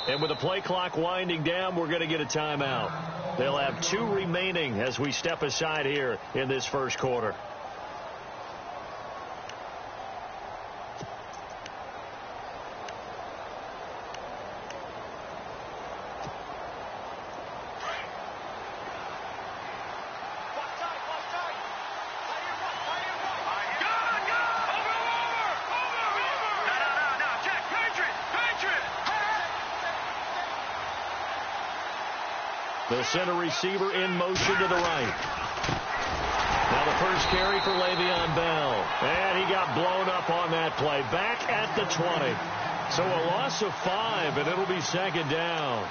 And with the play clock winding down, we're going to get a timeout. They'll have 2 remaining as we step aside here in this first quarter. The center receiver in motion to the right. Now the first carry for Le'Veon Bell. And he got blown up on that play. Back at the 20. So a loss of 5, and it'll be second down.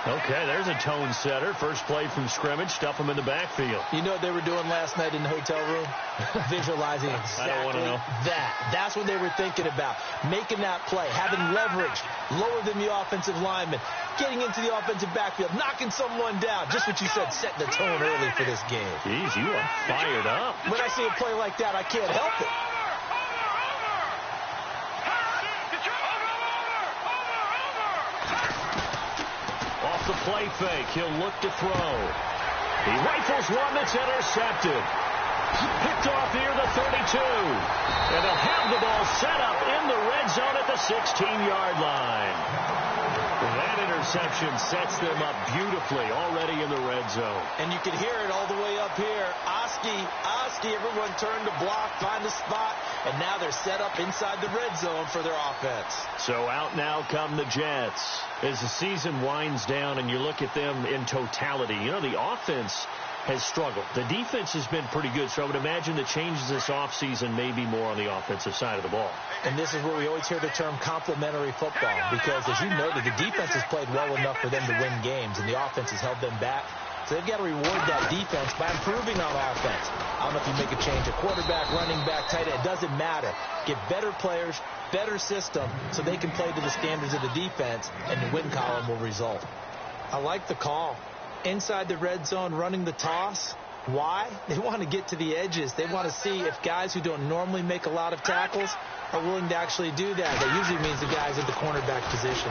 Okay, there's a tone setter. First play from scrimmage. Stuff him in the backfield. You know what they were doing last night in the hotel room? Visualizing exactly I don't want to know. that. That's what they were thinking about. Making that play. Having leverage. Lower than the offensive lineman. Getting into the offensive backfield. Knocking someone down. Just what you said, setting the tone early for this game. Jeez, you are fired up. When I see a play like that, I can't help it. Off the play fake, he'll look to throw. He rifles one that's intercepted. Picked off near the 32. And they'll have the ball set up in the red zone at the 16-yard line. That interception sets them up beautifully already in the red zone. And you can hear it all the way up here. Oski, everyone turned to block, find a spot, and now they're set up inside the red zone for their offense. So out now come the Jets. As the season winds down and you look at them in totality, you know, the offense has struggled. The defense has been pretty good, so I would imagine the changes this offseason may be more on the offensive side of the ball. And this is where we always hear the term complementary football, because as you noted, the defense has played well enough for them to win games, and the offense has held them back. So they've got to reward that defense by improving on offense. I don't know if you make a change, a quarterback, running back, tight end, it doesn't matter. Get better players, better system, so they can play to the standards of the defense, and the win column will result. I like the call. Inside the red zone, running the toss. Why? They want to get to the edges. They want to see if guys who don't normally make a lot of tackles are willing to actually do that. That usually means the guys at the cornerback position.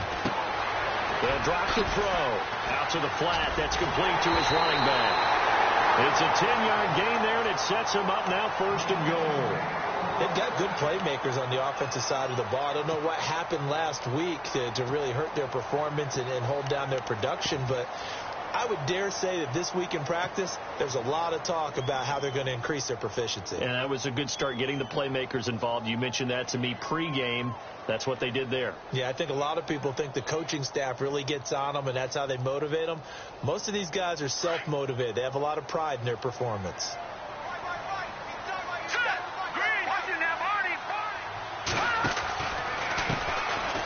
They'll drop the throw. Out to the flat. That's complete to his running back. It's a 10-yard gain there, and it sets him up now first and goal. They've got good playmakers on the offensive side of the ball. I don't know what happened last week to really hurt their performance and hold down their production, but I would dare say that this week in practice, there's a lot of talk about how they're going to increase their proficiency. And that was a good start, getting the playmakers involved. You mentioned that to me pregame. That's what they did there. Yeah, I think a lot of people think the coaching staff really gets on them, and that's how they motivate them. Most of these guys are self-motivated. They have a lot of pride in their performance.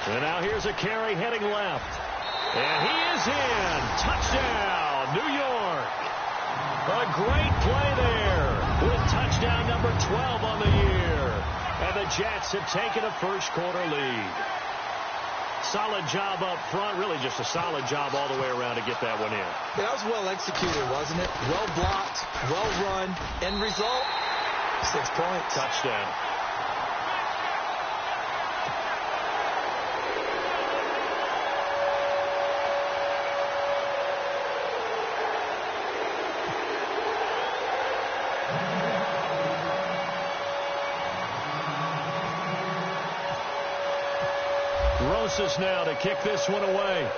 And now here's a carry heading left. And he is in. Touchdown, New York. A great play there with touchdown number 12 on the year. And the Jets have taken a first quarter lead. Solid job up front. Really just a solid job all the way around to get that one in. Yeah, that was well executed, wasn't it? Well blocked, well run. End result, 6 points. Touchdown. Rosas now to kick this one away.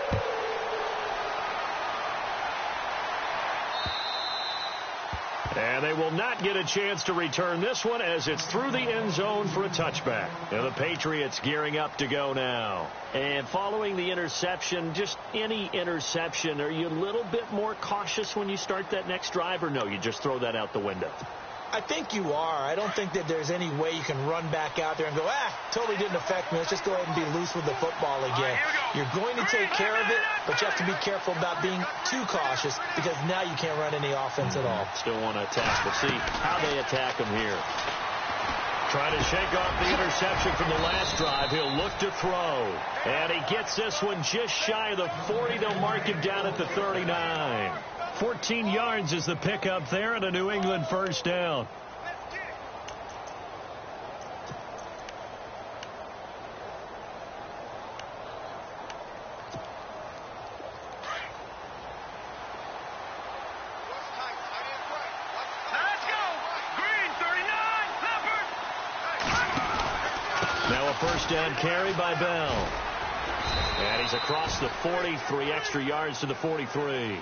And they will not get a chance to return this one as it's through the end zone for a touchback. And the Patriots gearing up to go now. And following the interception, just any interception, are you a little bit more cautious when you start that next drive, or no, you just throw that out the window? I think you are. I don't think that there's any way you can run back out there and go, totally didn't affect me. Let's just go ahead and be loose with the football again. You're going to take care of it, but you have to be careful about being too cautious, because now you can't run any offense at all. Still want to attack. We'll see how they attack him here. Trying to shake off the interception from the last drive. He'll look to throw. And he gets this one just shy of the 40. They'll mark him down at the 39. 14 yards is the pickup there, and a New England first down. first down carry by Bell. And he's across the 43 extra yards to the 43.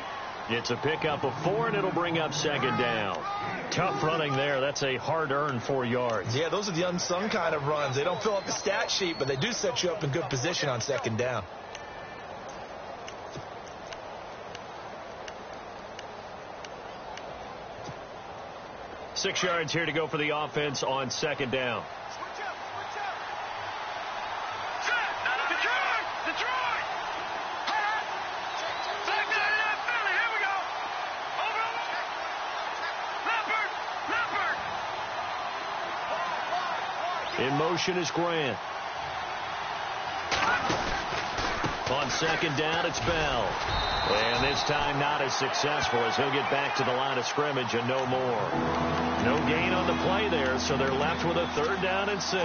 It's a pickup of 4, and it'll bring up second down. Tough running there. That's a hard-earned 4 yards. Yeah, those are the unsung kind of runs. They don't fill up the stat sheet, but they do set you up in good position on second down. Six yards here to go for the offense on second down. In motion is Grant. On second down, it's Bell. And this time not as successful as he'll get back to the line of scrimmage and no more. No gain on the play there, so they're left with a 3rd down and 6.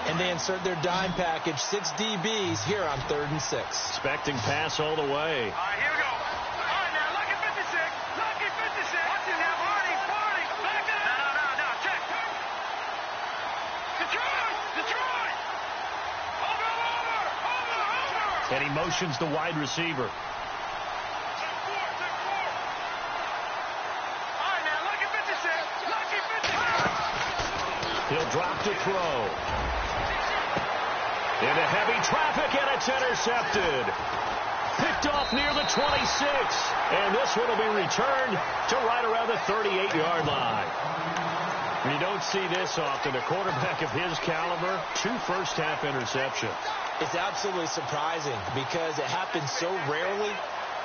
And they insert their dime package, 6 DBs here on 3rd and 6. Expecting pass all the way. All right, here we go. All right, now, lucky 56. Lucky 56. Watch it now, Barney. Back up. No, check. Detroit. Over. And he motions the wide receiver. He'll drop to throw. Into heavy traffic, and it's intercepted. Picked off near the 26. And this one will be returned to right around the 38-yard line. You don't see this often. A quarterback of his caliber, 2 first-half interceptions. It's absolutely surprising because it happens so rarely.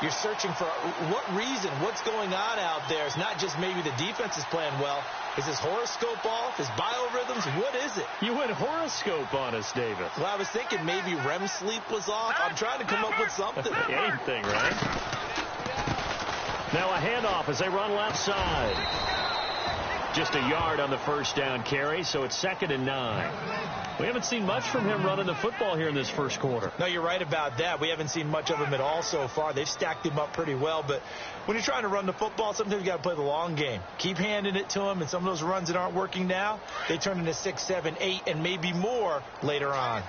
You're searching for what reason, what's going on out there. It's not just maybe the defense is playing well. Is his horoscope off? His biorhythms? What is it? You went horoscope on us, David. Well, I was thinking maybe REM sleep was off. I'm trying to come up with something. Anything, right? Now a handoff as they run left side. Just a yard on the first down carry, so it's 2nd and 9. We haven't seen much from him running the football here in this first quarter. No, you're right about that. We haven't seen much of him at all so far. They've stacked him up pretty well, but when you're trying to run the football, sometimes you got to play the long game. Keep handing it to him, and some of those runs that aren't working now, they turn into 6, 7, 8, and maybe more later on.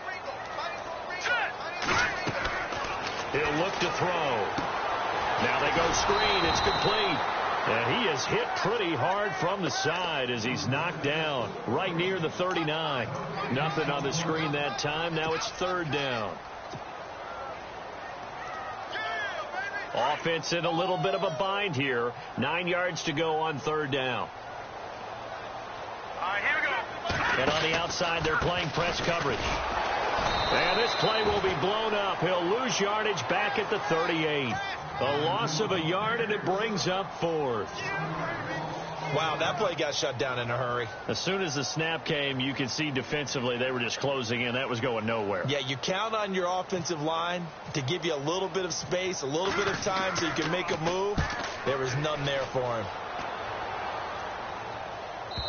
He'll look to throw. Now they go screen. It's complete. And he is hit pretty hard from the side as he's knocked down right near the 39. Nothing on the screen that time. Now it's 3rd down. Offense in a little bit of a bind here. 9 yards to go on 3rd down. All right, here we go. And on the outside, they're playing press coverage. And this play will be blown up. He'll lose yardage back at the 38. A loss of a yard, and it brings up 4th. Wow, that play got shut down in a hurry. As soon as the snap came, you could see defensively they were just closing in. That was going nowhere. Yeah, you count on your offensive line to give you a little bit of space, a little bit of time so you can make a move. There was none there for him.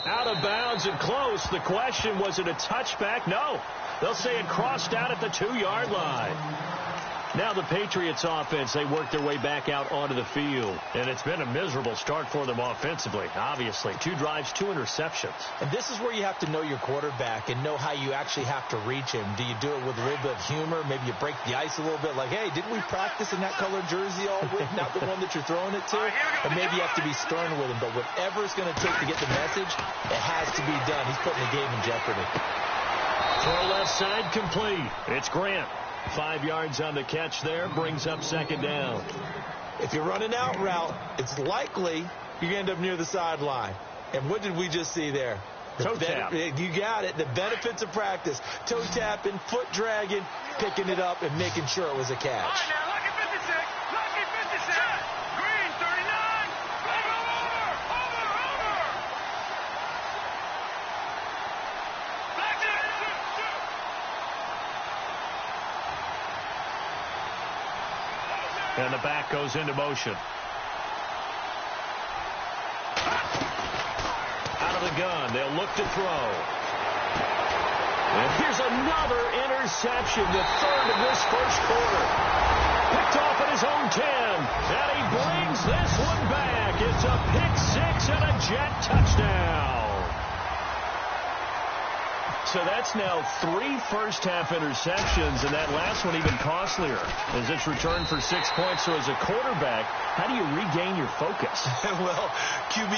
Out of bounds and close. The question, was it a touchback? No. They'll say it crossed out at the 2-yard line. Now the Patriots offense, they work their way back out onto the field. And it's been a miserable start for them offensively, obviously. 2 drives, 2 interceptions. And this is where you have to know your quarterback and know how you actually have to reach him. Do you do it with a little bit of humor? Maybe you break the ice a little bit like, hey, didn't we practice in that colored jersey all week? Not the one that you're throwing it to? Or maybe you have to be stern with him. But whatever it's going to take to get the message, it has to be done. He's putting the game in jeopardy. Throw left side complete. It's Grant. 5 yards on the catch there, brings up 2nd down. If you're running out route, it's likely you're going to end up near the sideline. And what did we just see there? Toe tap. You got it. The benefits of practice. Toe tapping, foot dragging, picking it up, and making sure it was a catch. All right, now, lucky 56. Lucky 56. Green, 39. Over. Back to it. And the back goes into motion. Out of the gun. They'll look to throw. And here's another interception, the 3rd of this first quarter. Picked off at his own 10. And he brings this one back. It's a pick 6 and a jet touchdown. So that's now 3 first-half interceptions, and that last one even costlier as it's returned for 6 points. So as a quarterback, how do you regain your focus? Well, QB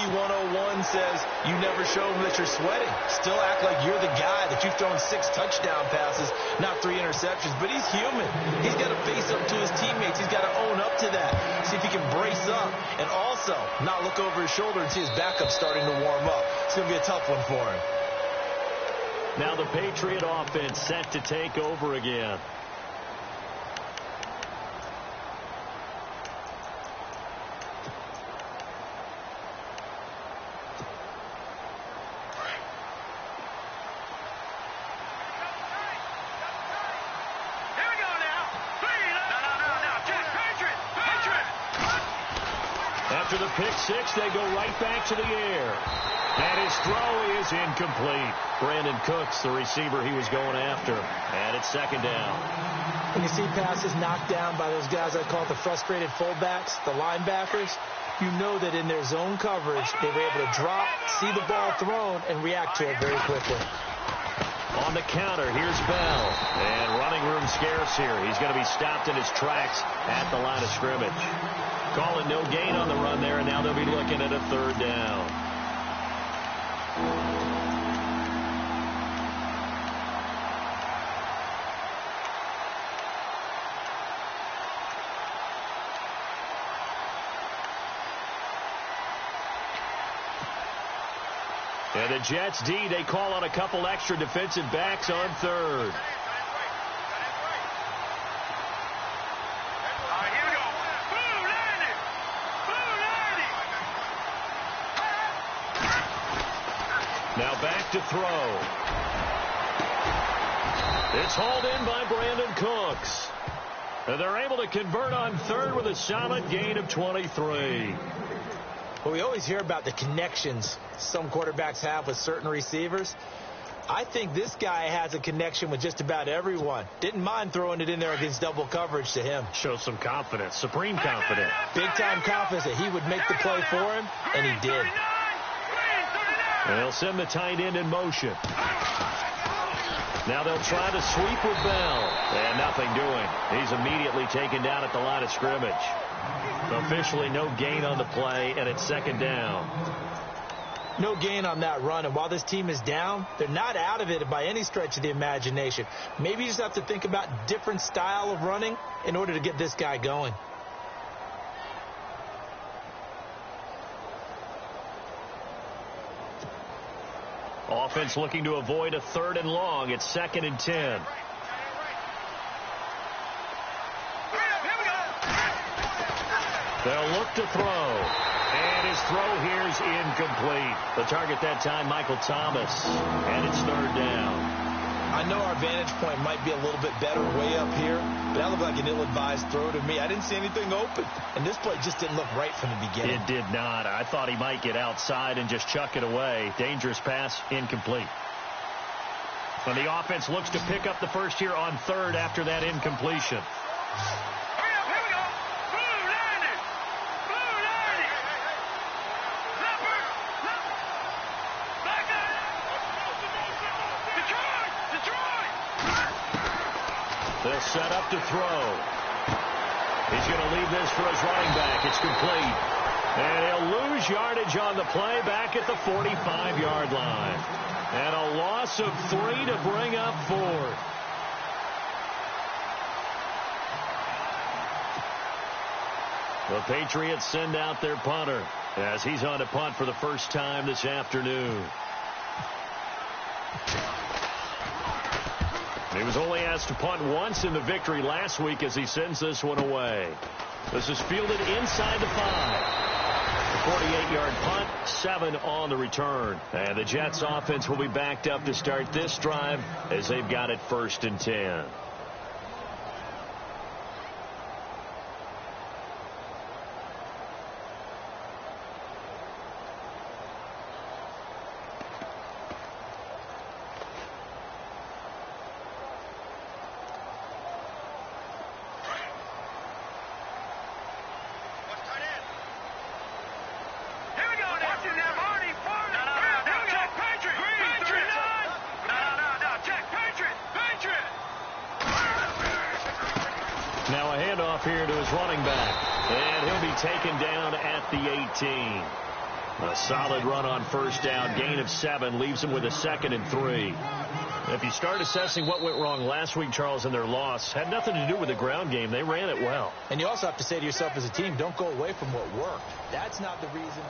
101 says you never show them that you're sweating. Still act like you're the guy, that you've thrown 6 touchdown passes, not 3 interceptions. But he's human. He's got to face up to his teammates. He's got to own up to that. See if he can brace up and also not look over his shoulder and see his backup starting to warm up. It's going to be a tough one for him. Now the Patriot offense set to take over again. After the pick six, they go right back to the air. And his throw is incomplete. Brandon Cooks, the receiver he was going after. And it's second down. When you see passes knocked down by those guys I call the frustrated fullbacks, the linebackers, you know that in their zone coverage, they were able to drop, see the ball thrown, and react to it very quickly. On the counter, here's Bell. And running room scarce here. He's going to be stopped in his tracks at the line of scrimmage. Call it no gain on the run there, and now they'll be looking at a third down. And the Jets D, they call on a couple extra defensive backs on third. Now back to throw. It's hauled in by Brandon Cooks. And they're able to convert on third with a solid gain of 23. Well, we always hear about the connections some quarterbacks have with certain receivers. I think this guy has a connection with just about everyone. Didn't mind throwing it in there against double coverage to him. Shows some confidence, supreme confidence. Big-time confidence that he would make the play for him, and he did. And they'll send the tight end in motion. Now they'll try to sweep with Bell. And nothing doing. He's immediately taken down at the line of scrimmage. Officially no gain on the play, and it's second down. No gain on that run, and while this team is down, they're not out of it by any stretch of the imagination. Maybe you just have to think about different style of running in order to get this guy going. Offense looking to avoid a third and long. It's 2nd and 10. They'll look to throw. And his throw here is incomplete. The target that time, Michael Thomas. And it's third down. I know our vantage point might be a little bit better way up here, but that looked like an ill-advised throw to me. I didn't see anything open, and this play just didn't look right from the beginning. It did not. I thought he might get outside and just chuck it away. Dangerous pass, incomplete. And the offense looks to pick up the first here on third after that incompletion. They'll set up to throw. He's going to leave this for his running back. It's complete. And he'll lose yardage on the play back at the 45-yard line. And a loss of 3 to bring up 4. The Patriots send out their punter as he's on to punt for the first time this afternoon. He was only asked to punt once in the victory last week as he sends this one away. This is fielded inside the 5. The 48-yard punt, 7 on the return. And the Jets offense will be backed up to start this drive as they've got it 1st and 10. his running back. And he'll be taken down at the 18. A solid run on first down. Gain of 7 leaves him with a 2nd and 3. If you start assessing what went wrong last week, Charles, in their loss, had nothing to do with the ground game. They ran it well. And you also have to say to yourself as a team, don't go away from what worked. That's not the reason.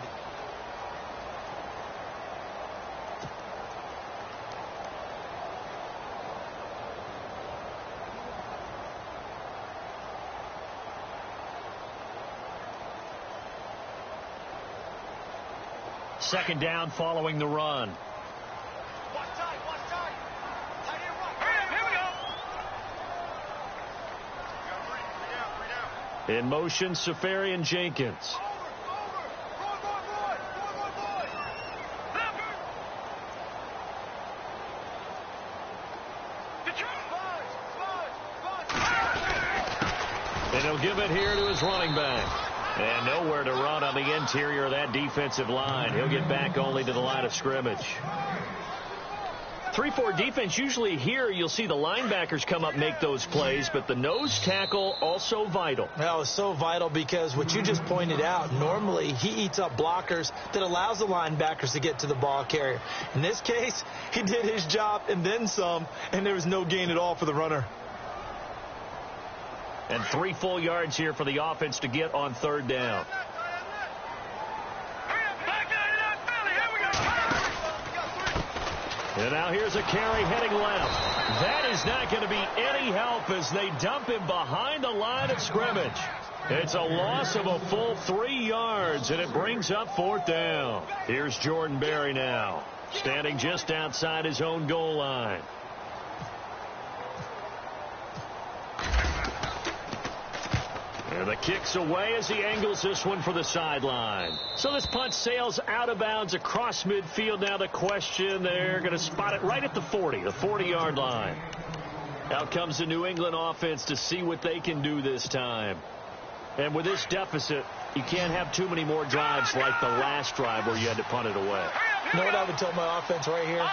Second down following the run. Watch tight, watch tight. Tight end right. Here we go. 3 down. In motion, Safarian Jenkins. And he'll give it here to his running back. And nowhere to run on the interior of that defensive line. He'll get back only to the line of scrimmage. 3-4 defense, usually here you'll see the linebackers come up, make those plays, but the nose tackle also vital. Well, it's so vital because what you just pointed out, normally he eats up blockers that allows the linebackers to get to the ball carrier. In this case, he did his job and then some, and there was no gain at all for the runner. And 3 full yards here for the offense to get on third down. And now here's a carry heading left. That is not going to be any help as they dump him behind the line of scrimmage. It's a loss of a full 3 yards, and it brings up fourth down. Here's Jordan Berry now, standing just outside his own goal line. And the kick's away as he angles this one for the sideline. So this punt sails out of bounds across midfield. Now the question, they're going to spot it right at the 40, the 40-yard line. Out comes the New England offense to see what they can do this time. And with this deficit, you can't have too many more drives like the last drive where you had to punt it away. You know what I would tell my offense right here?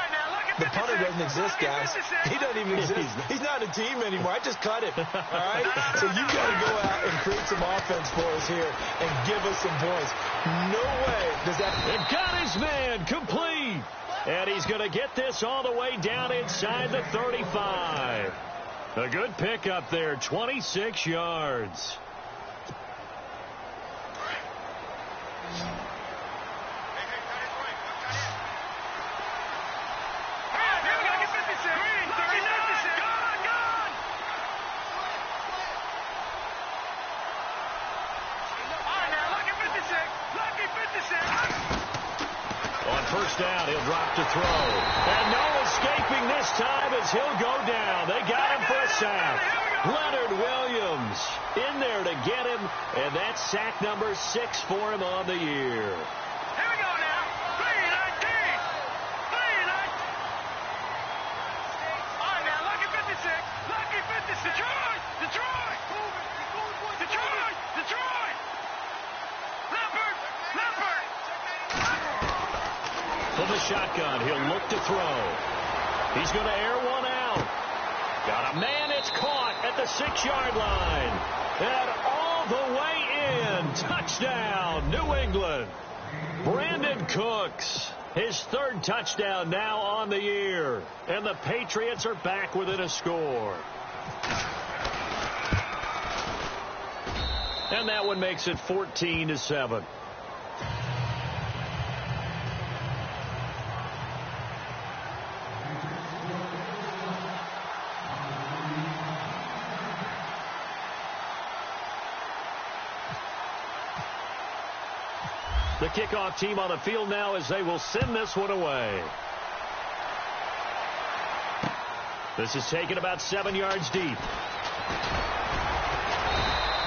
The punter doesn't exist, guys. He doesn't even exist. He's not a team anymore. I just cut him. All right? So you got to go out and create some offense for us here and give us some points. No way does that. And got his man complete. And he's going to get this all the way down inside the 35. A good pickup there, 26 yards. First down, he'll drop to throw. And no escaping this time as he'll go down. They got him for a sack. Leonard Williams in there to get him, and that's sack number 6 for him on the year. Here we go now. 3-19. 3-19. All right, now, lucky 56. Lucky 56. Detroit. Detroit. Detroit. Detroit. Leopard. Leopard. From the shotgun, he'll look to throw. He's going to air one out. Got a man, it's caught at the 6-yard line. And all the way in. Touchdown, New England. Brandon Cooks, his 3rd touchdown now on the year. And the Patriots are back within a score. And that one makes it 14-7. The kickoff team on the field now as they will send this one away. This is taken about 7 yards deep.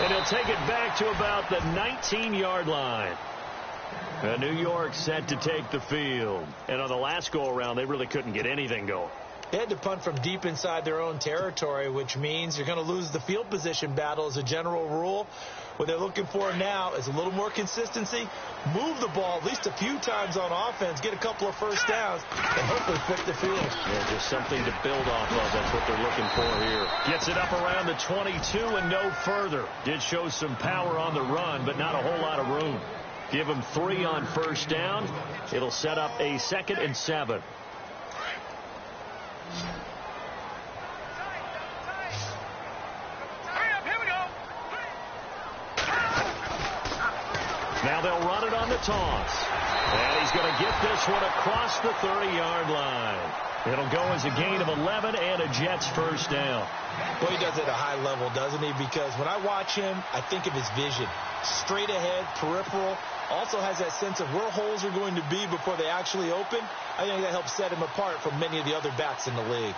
And he'll take it back to about the 19-yard line. New York set to take the field. And on the last go-around, they really couldn't get anything going. They had to punt from deep inside their own territory, which means you're going to lose the field position battle as a general rule. What they're looking for now is a little more consistency, move the ball at least a few times on offense, get a couple of first downs, and hopefully flip the field. Yeah, just something to build off of. That's what they're looking for here. Gets it up around the 22 and no further. Did show some power on the run, but not a whole lot of room. Give them 3 on first down. It'll set up a 2nd and 7. Now they'll run it on the toss. And he's going to get this one across the 30-yard line. It'll go as a gain of 11 and a Jets first down. Well, he does it at a high level, doesn't he? Because when I watch him, I think of his vision. Straight ahead, peripheral. Also has that sense of where holes are going to be before they actually open. I think that helps set him apart from many of the other backs in the league.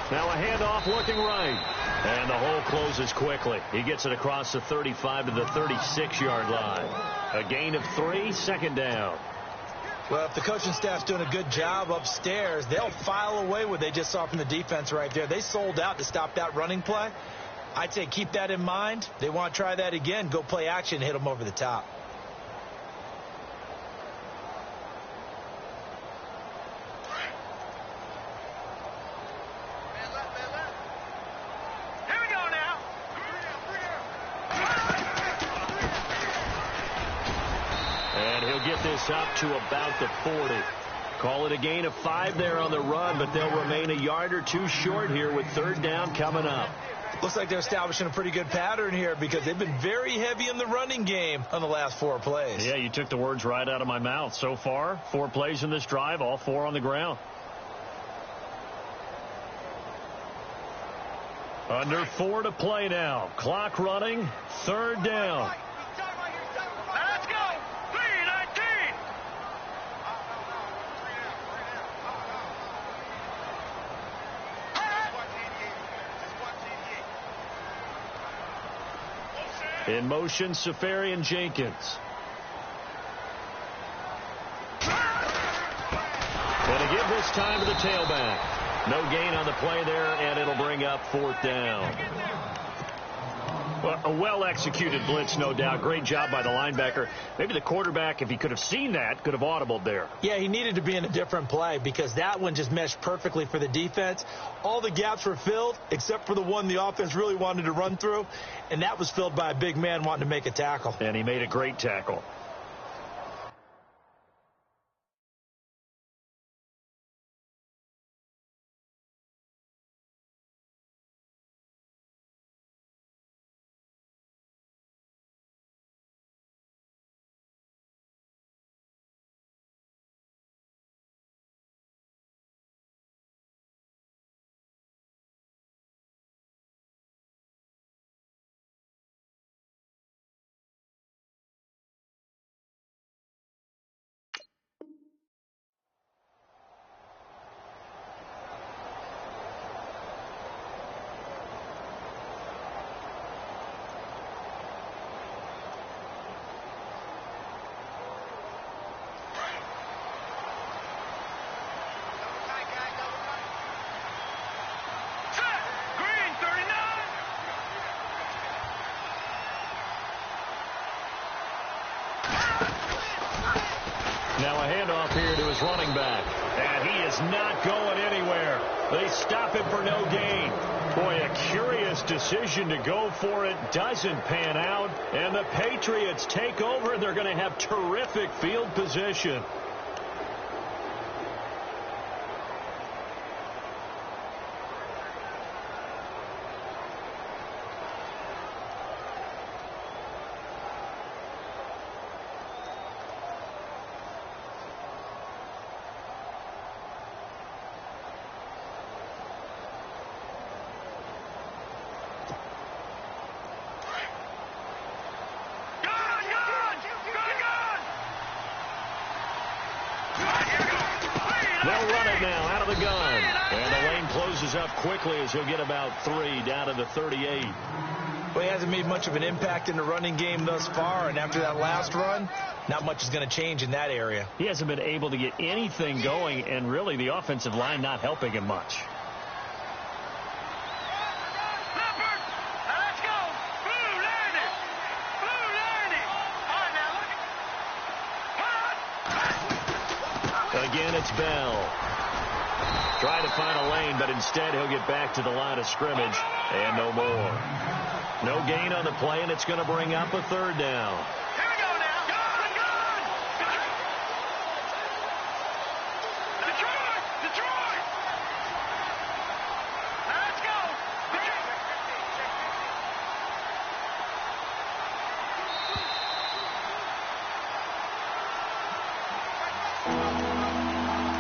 Now a handoff looking right. And the hole closes quickly. He gets it across the 35 to the 36-yard line. A gain of 3, 2nd down. Well, if the coaching staff's doing a good job upstairs, they'll file away what they just saw from the defense right there. They sold out to stop that running play. I'd say keep that in mind. They want to try that again. Go play action, hit them over the top. Get this up to about the 40. Call it a gain of 5 there on the run, but they'll remain a yard or 2 short here with 3rd down coming up. Looks like they're establishing a pretty good pattern here because they've been very heavy in the running game on the last 4 plays. Yeah, you took the words right out of my mouth. So far, 4 plays in this drive, all 4 on the ground. Under 4 to play now. Clock running, 3rd down. In motion, Safarian Jenkins. And to give this time to the tailback. No gain on the play there, and it'll bring up 4th down. Well, a well-executed blitz, no doubt. Great job by the linebacker. Maybe the quarterback, if he could have seen that, could have audibled there. Yeah, he needed to be in a different play because that one just meshed perfectly for the defense. All the gaps were filled except for the one the offense really wanted to run through, and that was filled by a big man wanting to make a tackle. And he made a great tackle. Now a handoff here to his running back. And he is not going anywhere. They stop him for no gain. Boy, a curious decision to go for it. Doesn't pan out. And the Patriots take over. They're going to have terrific field position. up quickly as he'll get about 3 down to the 38. Well, he hasn't made much of an impact in the running game thus far, and after that last run, not much is going to change in that area. He hasn't been able to get anything going, and really the offensive line not helping him much. Again, it's Bell. Trying to find a lane, but instead he'll get back to the line of scrimmage, and no more. No gain on the play, and it's going to bring up a 3rd down. Here we go now. Gone! Detroit! Detroit! Now let's go.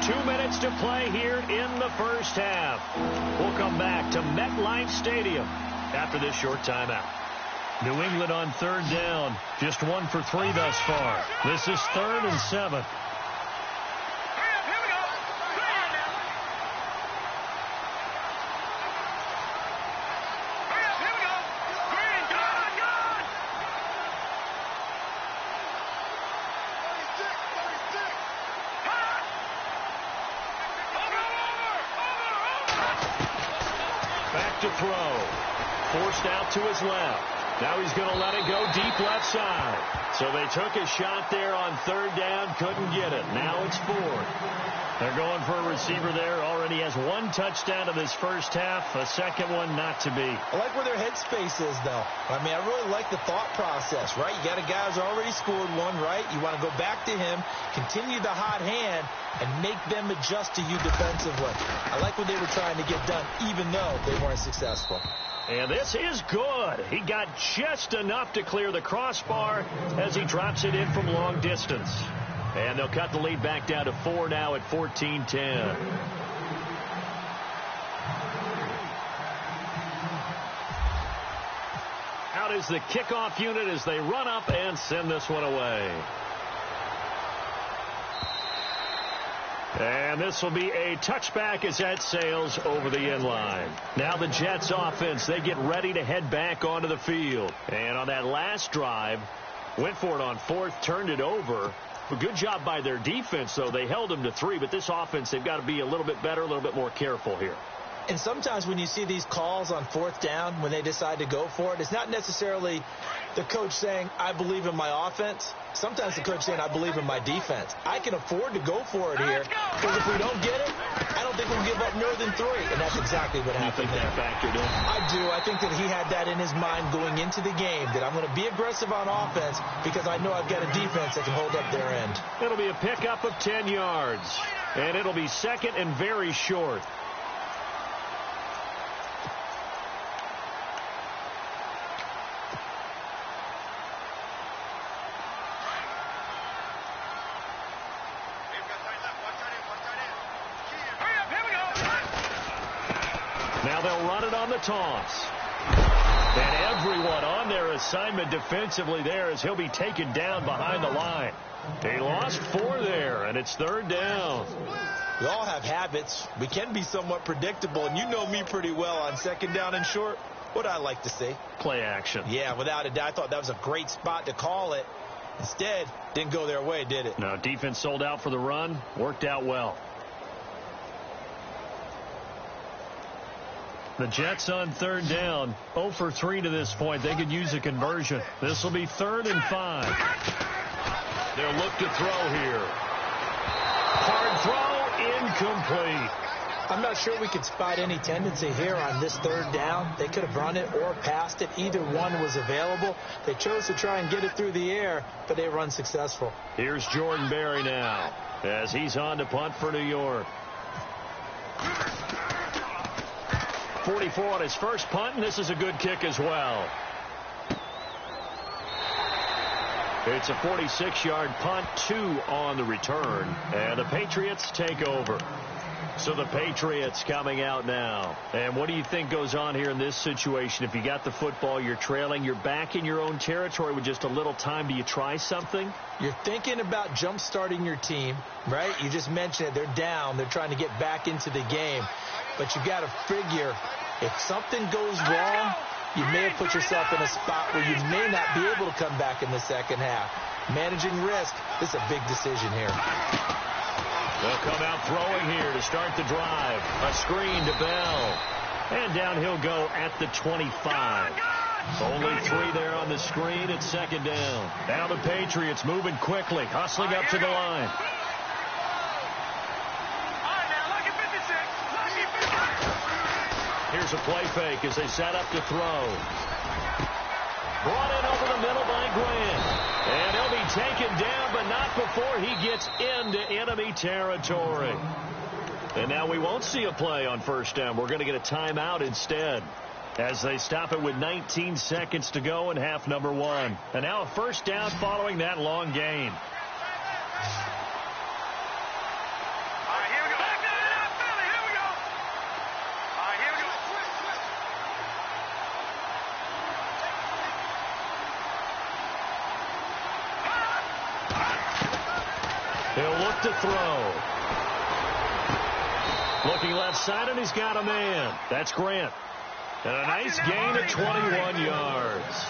2 minutes to play here in the first half. We'll come back to MetLife Stadium after this short timeout. New England on 3rd down. Just 1 for 3 thus far. This is 3rd and 7. To throw. Forced out to his left. Now he's going to let it go deep left side. So they took a shot there on 3rd down. Couldn't get it. Now it's 4th. They're going for a receiver there. Already has 1 touchdown in this first half. A second one not to be. I like where their headspace is, though. I mean, I really like the thought process, right? You got a guy who's already scored 1, right? You want to go back to him, continue the hot hand, and make them adjust to you defensively. I like what they were trying to get done, even though they weren't successful. And this is good. He got just enough to clear the crossbar as he drops it in from long distance. And they'll cut the lead back down to 4 now at 14-10. Out is the kickoff unit as they run up and send this one away. And this will be a touchback as that sails over the end line. Now the Jets offense, they get ready to head back onto the field. And on that last drive, went for it on 4th, turned it over. A good job by their defense, though. They held them to 3, but this offense, they've got to be a little bit better, a little bit more careful here. And sometimes when you see these calls on 4th down, when they decide to go for it, it's not necessarily the coach saying, I believe in my offense. Sometimes the coach saying, I believe in my defense. I can afford to go for it here, because if we don't get it, I don't think we'll give up more than 3. And that's exactly what happened there. You think that factored in? I do. I think that he had that in his mind going into the game, that I'm going to be aggressive on offense because I know I've got a defense that can hold up their end. It'll be a pickup of 10 yards, and it'll be 2nd and very short. Now they'll run it on the toss. And everyone on their assignment defensively there as he'll be taken down behind the line. They lost 4 there, and it's 3rd down. We all have habits. We can be somewhat predictable, and you know me pretty well on 2nd down and short. What I like to see. Play action. Yeah, without a doubt. I thought that was a great spot to call it. Instead, didn't go their way, did it? No, defense sold out for the run. Worked out well. The Jets on 3rd down. 0 for 3 to this point. They could use a conversion. This will be 3rd and 5. They'll look to throw here. Hard throw, incomplete. I'm not sure we could spot any tendency here on this 3rd down. They could have run it or passed it. Either one was available. They chose to try and get it through the air, but they were unsuccessful. Here's Jordan Berry now as he's on to punt for New York. 44 on his first punt, and this is a good kick as well. It's a 46-yard punt, 2 on the return, and the Patriots take over. So the Patriots coming out now. And what do you think goes on here in this situation? If you got the football, you're trailing, you're back in your own territory with just a little time. Do you try something? You're thinking about jump-starting your team, right? You just mentioned it. They're down. They're trying to get back into the game. but you got to figure if something goes wrong, you may have put yourself in a spot where you may not be able to come back in the second half. Managing risk, this is a big decision here. They'll come out throwing here to start the drive. A screen to Bell. And down he'll go at the 25. Only 3 there on the screen at second down. Now the Patriots moving quickly, hustling up to the line. Here's a play fake as they set up to throw. Brought in over the middle by Grant. And he'll be taken down, but not before he gets into enemy territory. And now we won't see a play on first down. We're going to get a timeout instead, as they stop it with 19 seconds to go in half number 1. And now a first down following that long gain. He'll look to throw. Looking left side, and he's got a man. That's Grant. And a nice gain of 21 yards.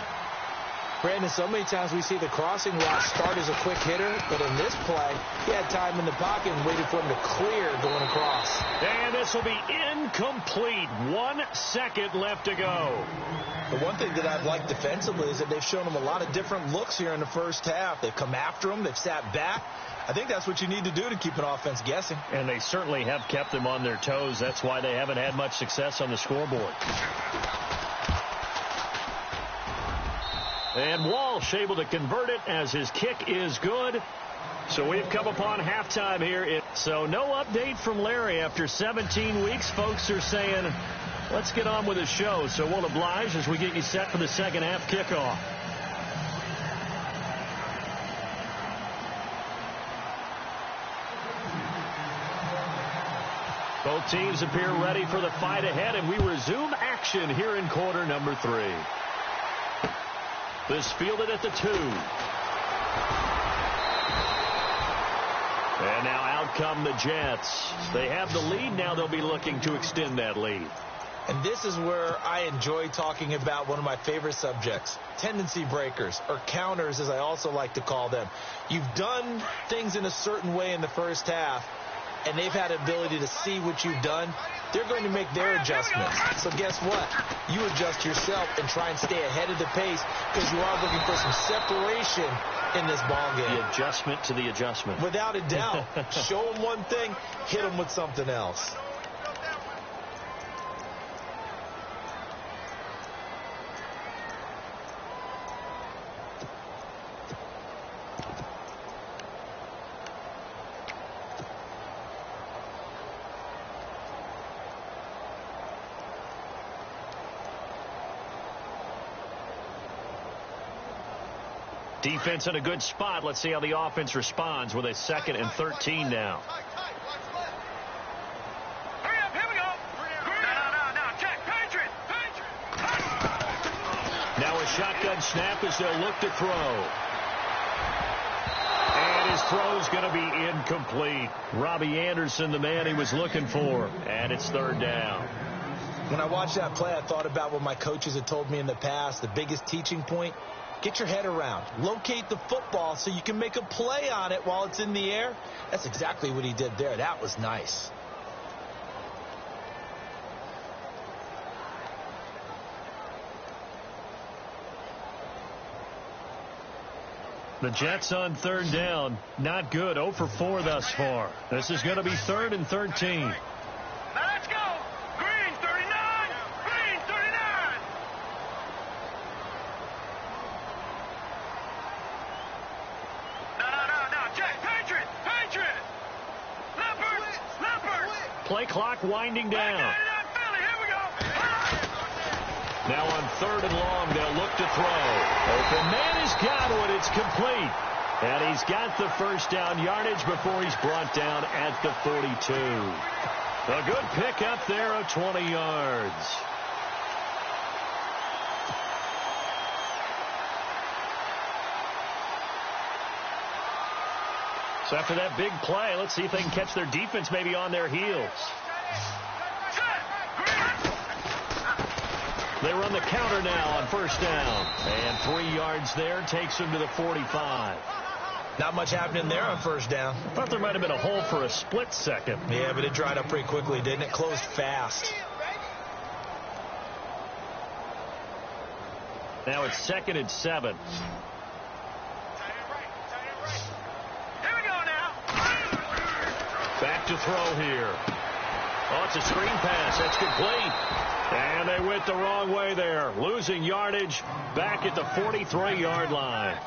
Brandon, so many times we see the crossing route start as a quick hitter, but in this play, he had time in the pocket and waited for him to clear going across. And this will be incomplete. 1 second left to go. The one thing that I've liked defensively is that they've shown him a lot of different looks here in the first half. They've come after him. They've sat back. I think that's what you need to do to keep an offense guessing. And they certainly have kept them on their toes. That's why they haven't had much success on the scoreboard. And Walsh able to convert it as his kick is good. So we've come upon halftime here. So no update from Larry after 17 weeks. Folks are saying, let's get on with the show. So we'll oblige as we get you set for the second half kickoff. Both teams appear ready for the fight ahead, and we resume action here in quarter number 3. This fielded at the 2. And now out come the Jets. They have the lead. Now they'll be looking to extend that lead. And this is where I enjoy talking about one of my favorite subjects, tendency breakers, or counters as I also like to call them. You've done things in a certain way in the first half, and they've had the ability to see what you've done. They're going to make their adjustments. So guess what? You adjust yourself and try and stay ahead of the pace because you are looking for some separation in this ball game. The adjustment to the adjustment. Without a doubt. Show them one thing, hit them with something else. Defense in a good spot. Let's see how the offense responds with a 2nd and 13 now. Hurry up, here we go. No, check, Patriot. Now a shotgun snap as they'll look to throw. And his throw's going to be incomplete. Robbie Anderson, the man he was looking for. And it's 3rd down. When I watched that play, I thought about what my coaches had told me in the past. The biggest teaching point, get your head around. Locate the football so you can make a play on it while it's in the air. That's exactly what he did there. That was nice. The Jets on 3rd down. Not good. 0 for 4 thus far. This is going to be 3rd and 13. Now let's go. Green 39. Green 39. No. Check. Patriot. Leopard. Play clock winding down. Now on 3rd and long, they'll look to throw. Open man has got one. It's complete. And he's got the first down yardage before he's brought down at the 42. A good pickup there of 20 yards. So after that big play, let's see if they can catch their defense maybe on their heels. Set. They run the counter now on first down. And 3 yards there takes them to the 45. Not much happening there on first down. Thought there might have been a hole for a split second. Yeah, but it dried up pretty quickly, didn't it? Closed fast. Now it's 2nd and 7. Here we go now. Back to throw here. Oh, it's a screen pass. That's complete. And they went the wrong way there. Losing yardage back at the 43-yard line.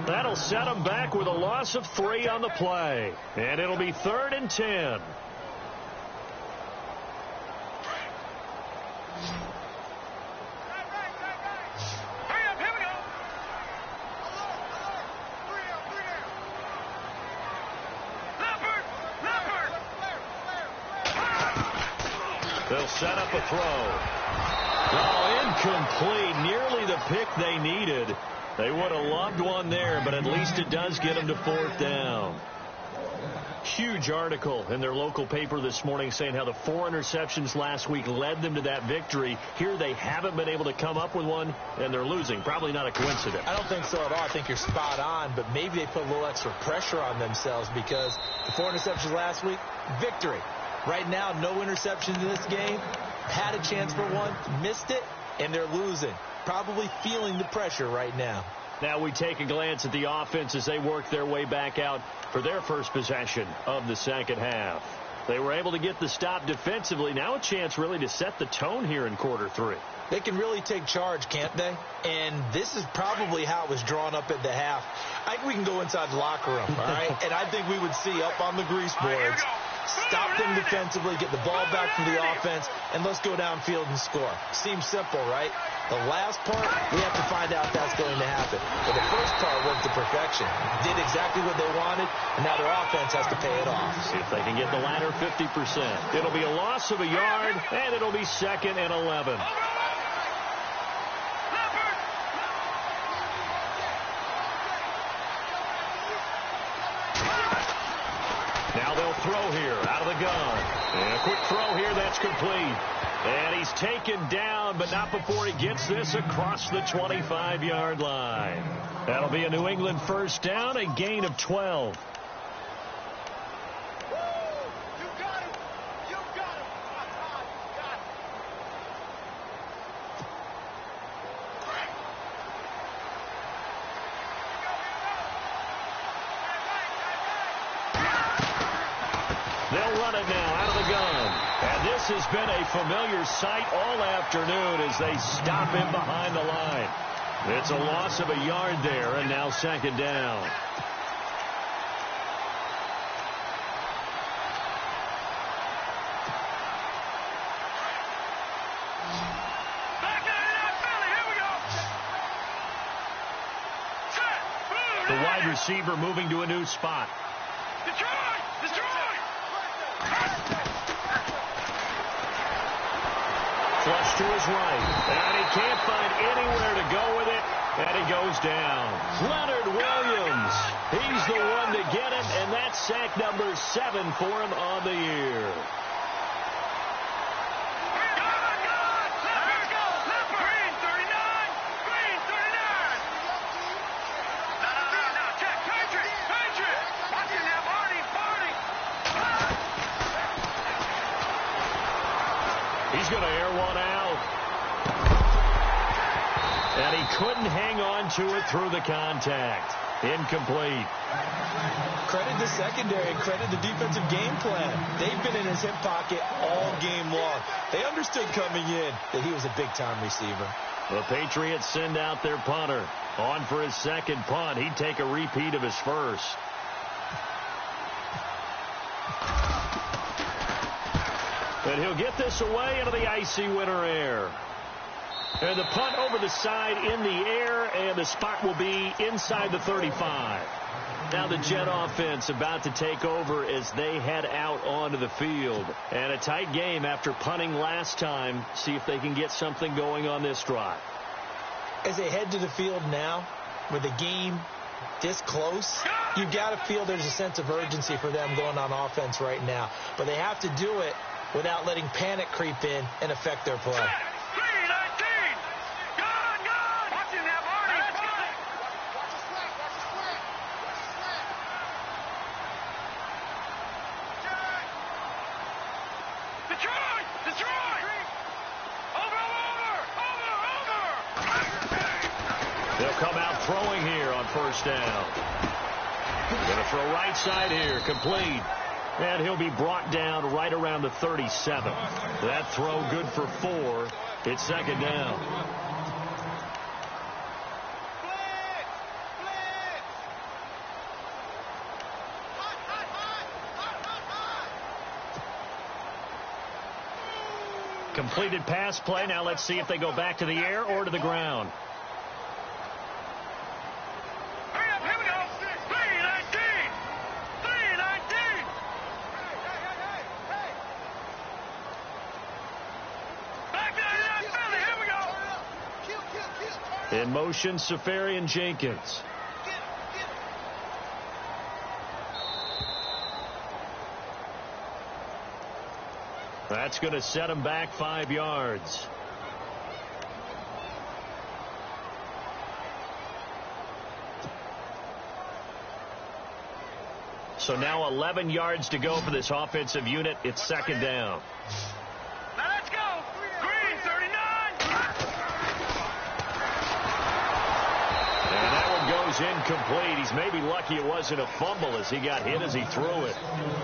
That'll set them back with a loss of 3 on the play. And it'll be 3rd and 10. They'll set up a throw. Oh, incomplete. Nearly the pick they needed. They would have loved one there, but at least it does get them to 4th down. Huge article in their local paper this morning saying how the 4 interceptions last week led them to that victory. Here they haven't been able to come up with one, and they're losing. Probably not a coincidence. I don't think so at all. I think you're spot on, but maybe they put a little extra pressure on themselves because the 4 interceptions last week, victory. Right now, no interceptions in this game. Had a chance for one, missed it, and they're losing. Probably feeling the pressure right now. Now we take a glance at the offense as they work their way back out for their first possession of the second half. They were able to get the stop defensively. Now a chance really to set the tone here in quarter 3. They can really take charge, can't they? And this is probably how it was drawn up at the half. I think we can go inside the locker room, all right? And I think we would see up on the grease boards, stop them defensively, get the ball back from the offense, and let's go downfield and score. Seems simple, right? The last part, we have to find out if that's going to happen. But the first part worked to perfection. Did exactly what they wanted, and now their offense has to pay it off. See if they can get the latter 50%. It'll be a loss of a yard, and it'll be 2nd and 11. Now they'll throw here out of the gun. And a quick throw here, that's complete. And he's taken down, but not before he gets this across the 25-yard line. That'll be a New England first down, a gain of 12. They'll run it now out of the gun. And this has been a familiar sight all afternoon as they stop him behind the line. It's a loss of a yard there, and now 2nd down. The wide receiver moving to a new spot. Flush to his right, and he can't find anywhere to go with it, and he goes down. Leonard Williams, he's the one to get it, and that's sack number 7 for him on the year. He's going to air one out. And he couldn't hang on to it through the contact. Incomplete. Credit the secondary and credit the defensive game plan. They've been in his hip pocket all game long. They understood coming in that he was a big-time receiver. The Patriots send out their punter. On for his second punt. He'd take a repeat of his first. And he'll get this away into the icy winter air. And the punt over the side in the air, and the spot will be inside the 35. Now the Jet offense about to take over as they head out onto the field. And a tight game after punting last time. See if they can get something going on this drive. As they head to the field now, with the game this close, you've got to feel there's a sense of urgency for them going on offense right now. But they have to do it without letting panic creep in and affect their play. come out throwing here on first down. Going to throw right side here, complete. And he'll be brought down right around the 37. That throw good for 4. It's second down. Completed pass play. Now let's see if they go back to the air or to the ground. Here we go. 319. 319. Back to the Philly. Here we go. In motion, Safarian Jenkins. That's going to set him back 5 yards. So now 11 yards to go for this offensive unit. It's second down. Now let's go. Green, 39. And that one goes incomplete. He's maybe lucky it wasn't a fumble as he got hit as he threw it.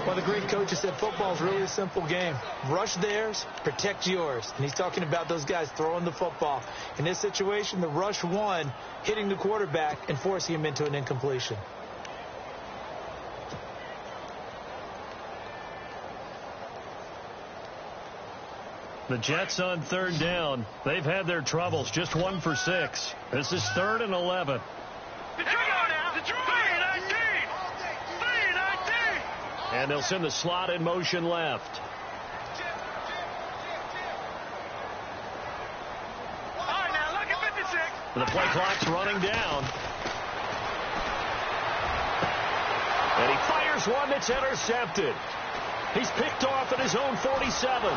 Well, the great coach has said football is really a simple game. Rush theirs, protect yours. And he's talking about those guys throwing the football. In this situation, the rush won, hitting the quarterback and forcing him into an incompletion. The Jets on third down. They've had their troubles. Just 1 for 6. This is 3rd and 11. Detroit now. Detroit. 319. 319. And they'll send the slot in motion left. All right, now look at 56. The play clock's running down. And he fires one that's intercepted. He's picked off at his own 47.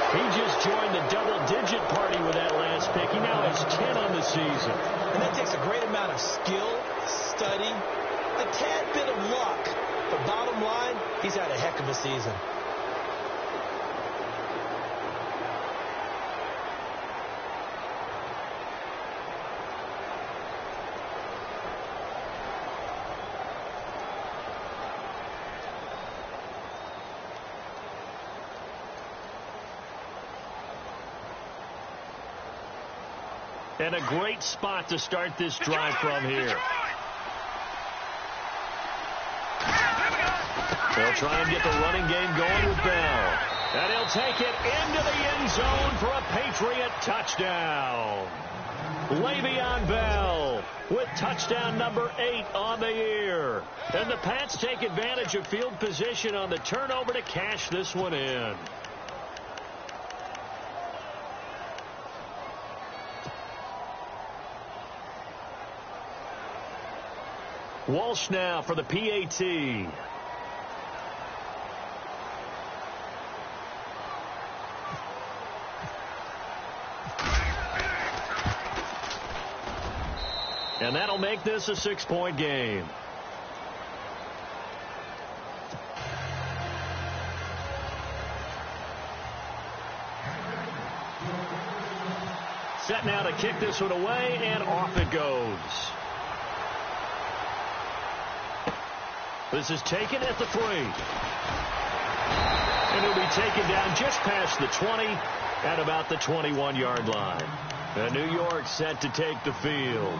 He just joined the double-digit party with that last pick. He now has 10 on the season. And that takes a great amount of skill, study, a tad bit of luck. But bottom line, he's had a heck of a season. And a great spot to start this drive from here. They'll try and get the running game going with Bell. And he'll take it into the end zone for a Patriot touchdown. Le'Veon Bell with touchdown number 8 on the year. And the Pats take advantage of field position on the turnover to cash this one in. Walsh now for the PAT. And that'll make this a 6-point game. Set now to kick this one away, and off it goes. This is taken at the 3. And it'll be taken down just past the 20 at about the 21-yard line. And New York set to take the field.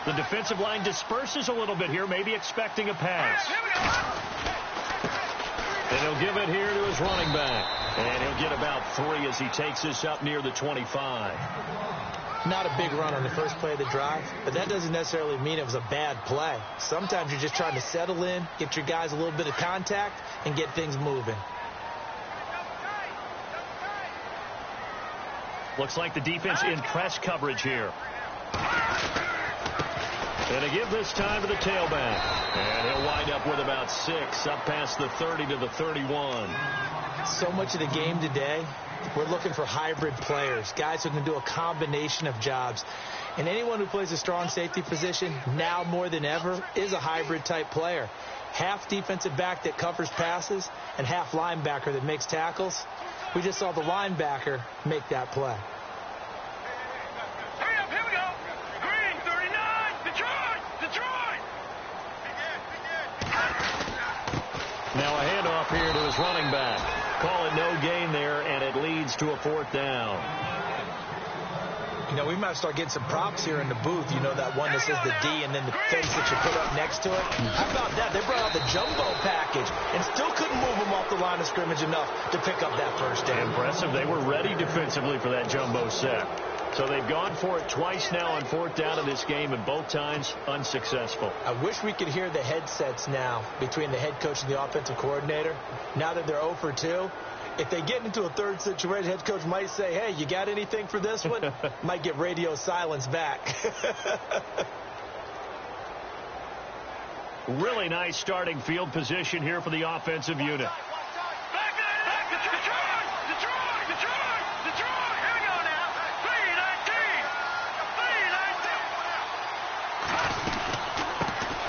The defensive line disperses a little bit here, maybe expecting a pass. And he'll give it here to his running back. And he'll get about 3 as he takes this up near the 25. Not a big run on the first play of the drive, but that doesn't necessarily mean it was a bad play. Sometimes you're just trying to settle in, get your guys a little bit of contact, and get things moving. Looks like the defense in press coverage here. And to give this time to the tailback. And he'll wind up with about 6, up past the 30 to the 31. So much of the game today, we're looking for hybrid players, guys who can do a combination of jobs. And anyone who plays a strong safety position, now more than ever, is a hybrid-type player. Half defensive back that covers passes and half linebacker that makes tackles. We just saw the linebacker make that play. Hurry up, here we go. Green, 39, Detroit. Now a handoff here to his running back. Call it no gain there, and it leads to a 4th down. You know, we might start getting some props here in the booth. You know, that one that says the D and then the face that you put up next to it. How about that? They brought out the jumbo package and still couldn't move them off the line of scrimmage enough to pick up that first down. Impressive. They were ready defensively for that jumbo set. So they've gone for it twice now on 4th down in this game, and both times unsuccessful. I wish we could hear the headsets now between the head coach and the offensive coordinator. Now that they're 0 for 2, if they get into a third situation, head coach might say, hey, you got anything for this one? Might get radio silence back. Really nice starting field position here for the offensive unit.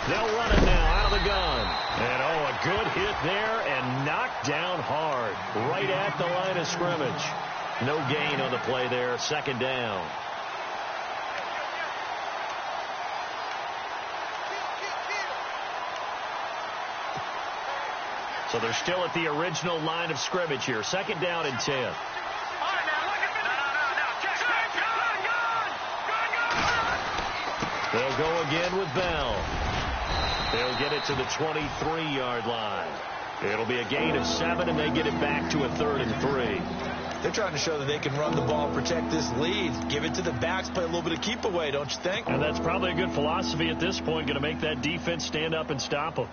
They'll run it now out of the gun. And, oh, a good hit there and knocked down hard right at the line of scrimmage. No gain on the play there, 2nd down. So they're still at the original line of scrimmage here. 2nd down and 10. They'll go again with Bell. They'll get it to the 23-yard line. It'll be a gain of 7, and they get it back to a 3rd and 3. They're trying to show that they can run the ball, protect this lead, give it to the backs, play a little bit of keep away, don't you think? And that's probably a good philosophy at this point, going to make that defense stand up and stop them.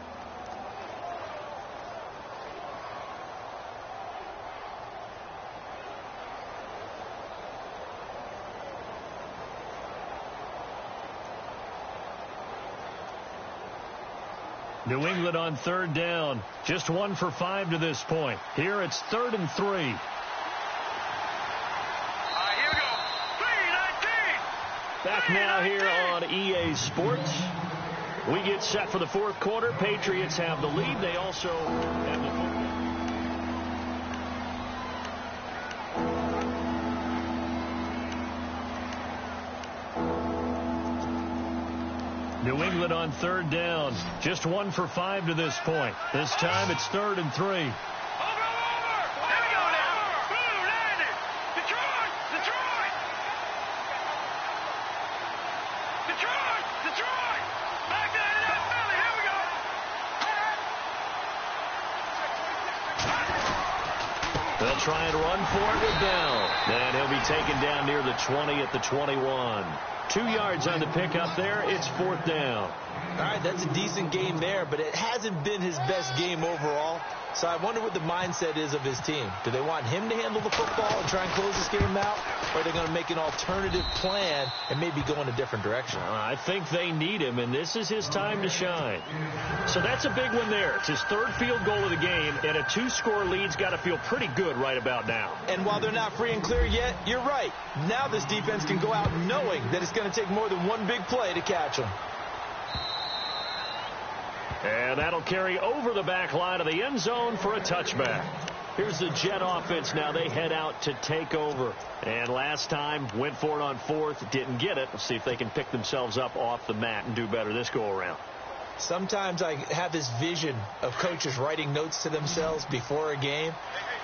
New England on 3rd down. Just 1 for 5 to this point. Here it's 3rd and 3. Here we go. 3-19. Back now here on EA Sports. We get set for the 4th quarter. Patriots have the lead. They also have the football. New England on 3rd down. Just 1 for 5 to this point. This time it's 3rd and 3. Over. Here we go now. Blue landed. Detroit. Back to the Philly. Here we go. They'll try and run for it with Bell. And he'll be taken down near the 20 at the 21. 2 yards on the pickup there. It's 4th down. All right, that's a decent game there, but it hasn't been his best game overall. So I wonder what the mindset is of his team. Do they want him to handle the football and try and close this game out? Or are they going to make an alternative plan and maybe go in a different direction? I think they need him, and this is his time to shine. So that's a big one there. It's his 3rd field goal of the game, and a 2-score lead's got to feel pretty good right about now. And while they're not free and clear yet, you're right. Now this defense can go out knowing that it's going to take more than one big play to catch them. And that'll carry over the back line of the end zone for a touchback. Here's the Jet offense now. They head out to take over. And last time, went for it on 4th, didn't get it. Let's see if they can pick themselves up off the mat and do better this go-around. Sometimes I have this vision of coaches writing notes to themselves before a game.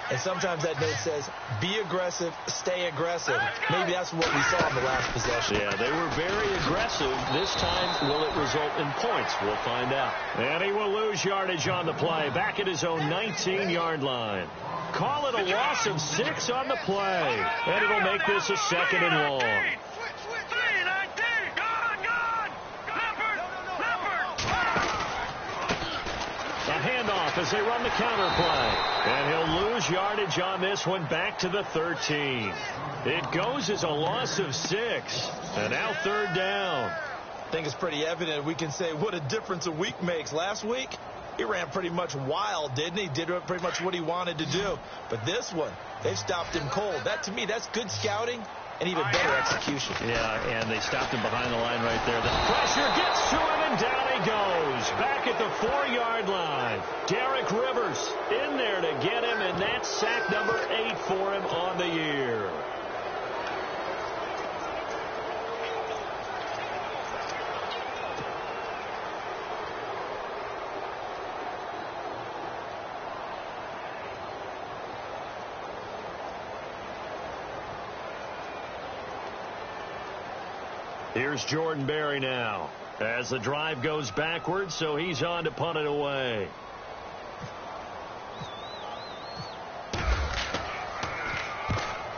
And sometimes that note says, be aggressive, stay aggressive. Maybe that's what we saw in the last possession. Yeah, they were very aggressive. This time, will it result in points? We'll find out. And he will lose yardage on the play, back at his own 19-yard line. Call it a loss of 6 on the play. And it'll make this a 2nd and long. 3-19. Gone. A handoff as they run the counter play. And he'll lose yardage on this one, back to the 13. It goes as a loss of 6. And now 3rd down. I think it's pretty evident. We can say what a difference a week makes. Last week, he ran pretty much wild, didn't he? Did pretty much what he wanted to do. But this one, they've stopped him cold. That, to me, that's good scouting and even better execution. Yeah, and they stopped him behind the line right there. The pressure gets to him, and down he goes. Back at the 4-yard line. Derek Rivers in there to get him, and that's sack number 8 for him on the year. Here's Jordan Berry now as the drive goes backwards, so he's on to punt it away.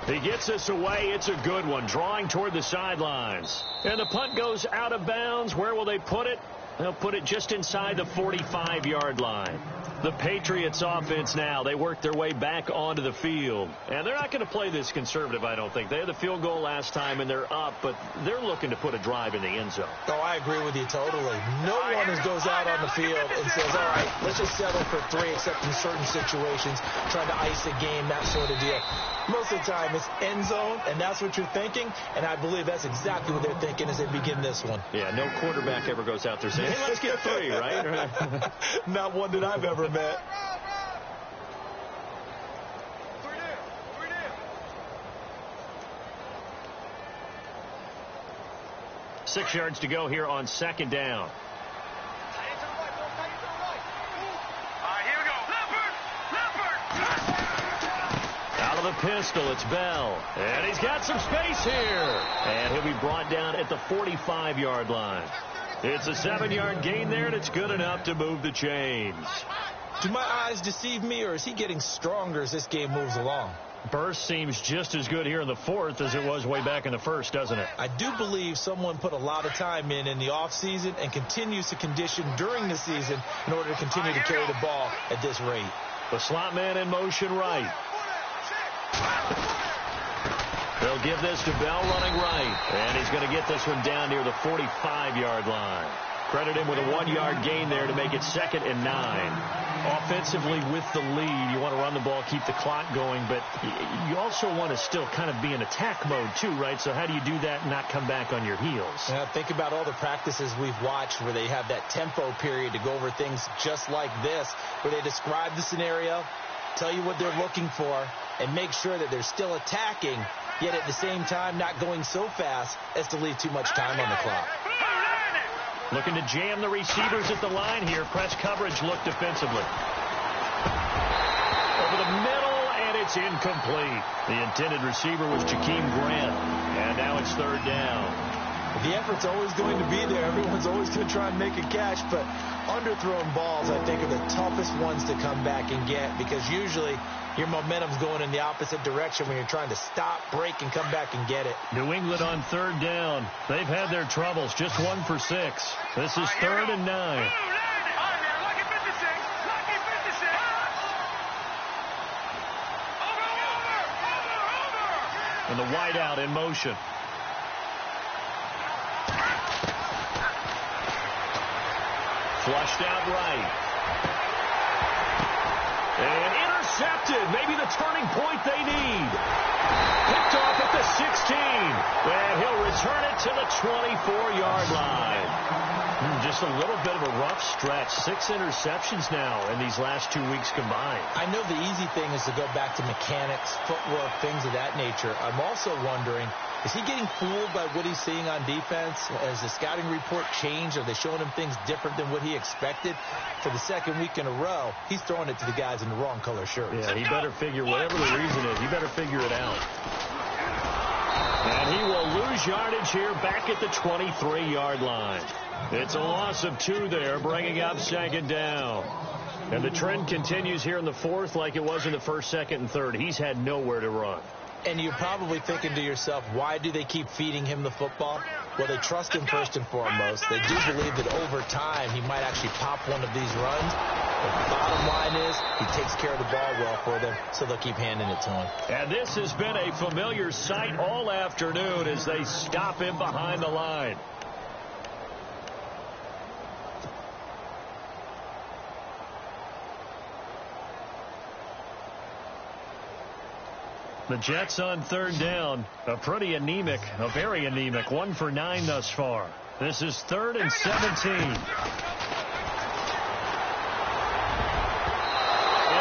He gets this away. It's a good one, drawing toward the sidelines. And the punt goes out of bounds. Where will they put it? They'll put it just inside the 45-yard line. The Patriots offense now, they work their way back onto the field. And they're not going to play this conservative, I don't think. They had the field goal last time, and they're up, but they're looking to put a drive in the end zone. Oh, I agree with you totally. No one goes out on the field and says, all right, let's just settle for 3, except in certain situations, trying to ice a game, that sort of deal. Most of the time, it's end zone, and that's what you're thinking, and I believe that's exactly what they're thinking as they begin this one. Yeah, no quarterback ever goes out there saying, hey, let's get 3, right? Not one that I've ever met. 6 yards to go here on 2nd down. Out of the pistol, it's Bell. And he's got some space here. And he'll be brought down at the 45-yard line. It's a 7-yard gain there, and it's good enough to move the chains. Do my eyes deceive me, or is he getting stronger as this game moves along? Burst seems just as good here in the 4th as it was way back in the 1st, doesn't it? I do believe someone put a lot of time in the offseason and continues to condition during the season in order to continue to carry the ball at this rate. The slot man in motion right. They'll give this to Bell running right. And he's going to get this one down near the 45-yard line. Credit him with a 1-yard gain there to make it 2nd and 9. Offensively with the lead, you want to run the ball, keep the clock going, but you also want to still kind of be in attack mode too, right? So how do you do that and not come back on your heels? Yeah, think about all the practices we've watched where they have that tempo period to go over things just like this, where they describe the scenario, tell you what they're looking for, and make sure that they're still attacking, yet at the same time not going so fast as to leave too much time on the clock. Looking to jam the receivers at the line here. Press coverage look defensively. Over the middle, and it's incomplete. The intended receiver was Jakeem Grant. And now it's 3rd down. The effort's always going to be there. Everyone's always going to try and make a catch, but underthrown balls, I think, are the toughest ones to come back and get, because usually your momentum's going in the opposite direction when you're trying to stop, break, and come back and get it. New England on 3rd down. They've had their troubles. Just 1 for 6. This is 3rd and 9. And the wideout in motion. Flushed out right. And intercepted. Maybe the turning point they need. Picked off at the 16. And he'll return it to the 24-yard line. Just a little bit of a rough stretch. 6 interceptions now in these last 2 weeks combined. I know the easy thing is to go back to mechanics, footwork, things of that nature. I'm also wondering, is he getting fooled by what he's seeing on defense? Has the scouting report changed? Are they showing him things different than what he expected? For the 2nd week in a row, he's throwing it to the guys in the wrong color shirts. Yeah, he better figure, whatever the reason is, he better figure it out. And he will lose yardage here back at the 23-yard line. It's a loss of 2 there, bringing up 2nd down. And the trend continues here in the 4th like it was in the 1st, 2nd, and 3rd. He's had nowhere to run. And you're probably thinking to yourself, why do they keep feeding him the football? Well, they trust him first and foremost. They do believe that over time he might actually pop one of these runs. But the bottom line is he takes care of the ball well for them, so they'll keep handing it to him. And this has been a familiar sight all afternoon as they stop him behind the line. The Jets on third down. A very anemic, 1 for 9 thus far. This is 3rd and 17. And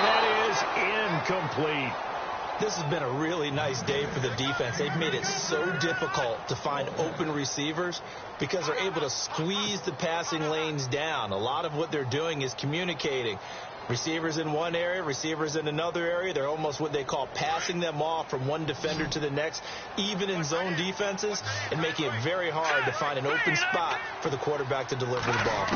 that is incomplete. This has been a really nice day for the defense. They've made it so difficult to find open receivers because they're able to squeeze the passing lanes down. A lot of what they're doing is communicating. Receivers in one area, receivers in another area. They're almost what they call passing them off from one defender to the next, even in zone defenses, and making it very hard to find an open spot for the quarterback to deliver the ball.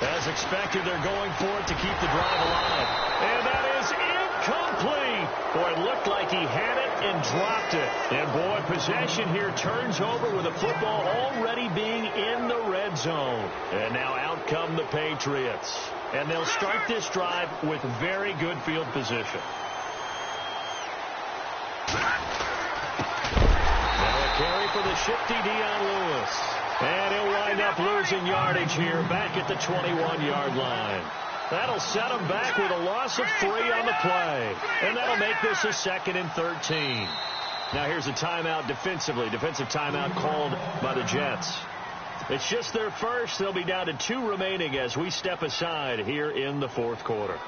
As expected, they're going for it to keep the drive alive. And that is incomplete. Boy, it looked like he had it and dropped it. And, boy, possession here turns over with the football already being in the red zone. And now out come the Patriots. And they'll start this drive with very good field position. Now a carry for the shifty Dion Lewis. And he'll wind up losing yardage here back at the 21-yard line. That'll set him back with a loss of 3 on the play. And that'll make this a 2nd and 13. Now here's a timeout defensively. Defensive timeout called by the Jets. It's just their first. They'll be down to 2 remaining as we step aside here in the 4th quarter.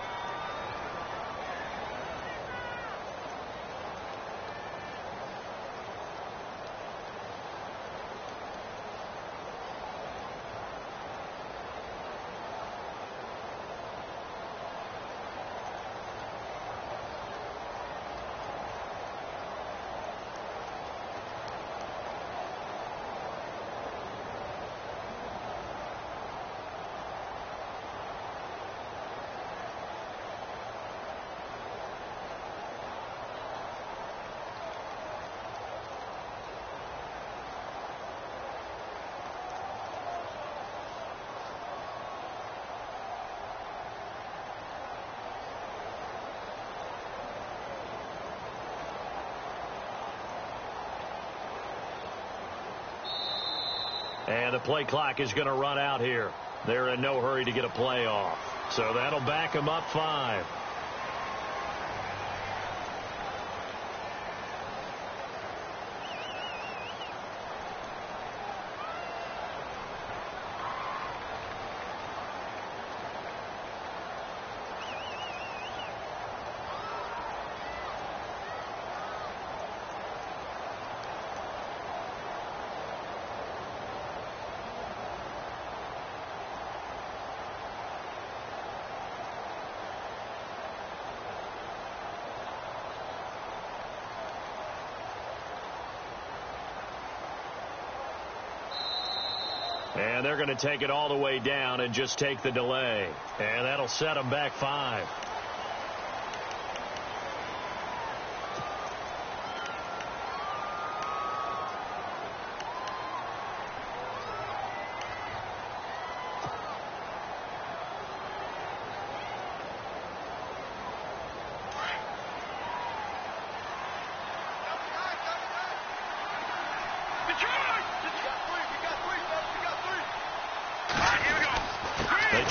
And the play clock is going to run out here. They're in no hurry to get a play off. So that'll back them up 5. And they're going to take it all the way down and just take the delay. And that'll set them back 5.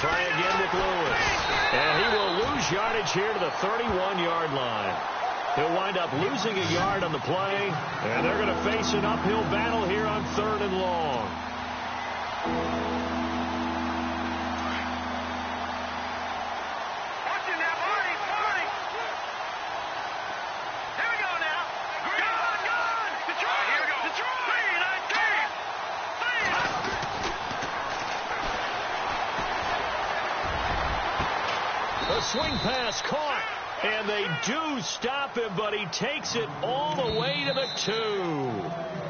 Try again with Lewis. And he will lose yardage here to the 31-yard line. He'll wind up losing a yard on the play. And they're going to face an uphill battle here on 3rd and long. Swing pass caught, and they do stop him, but he takes it all the way to the 2.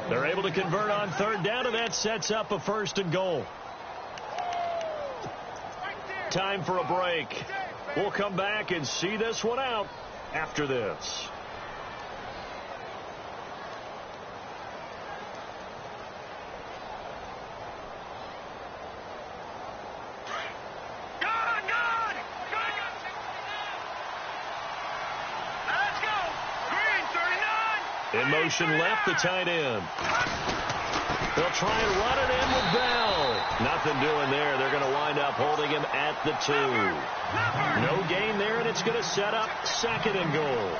They're able to convert on 3rd down, and that sets up a 1st and goal. Time for a break. We'll come back and see this one out after this. In motion left, the tight end. They'll try and run it in with Bell. Nothing doing there. They're going to wind up holding him at the 2. No gain there, and it's going to set up 2nd and goal.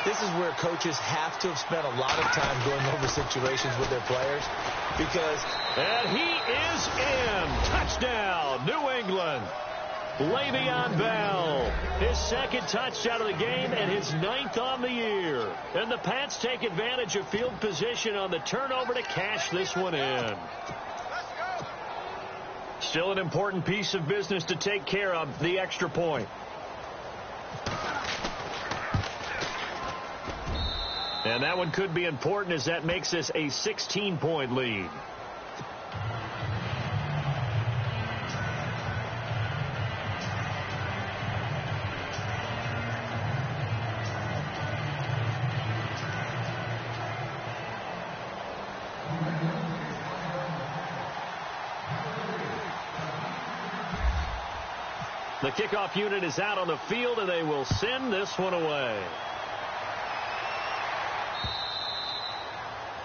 this is where coaches have to have spent a lot of time going over situations with their players because... And he is in. Touchdown, New England. Le'Veon Bell, his second touchdown of the game and his 9th on the year. And the Pats take advantage of field position on the turnover to cash this one in. Still an important piece of business to take care of, the extra point. And that one could be important as that makes this a 16-point lead. The kickoff unit is out on the field, and they will send this one away.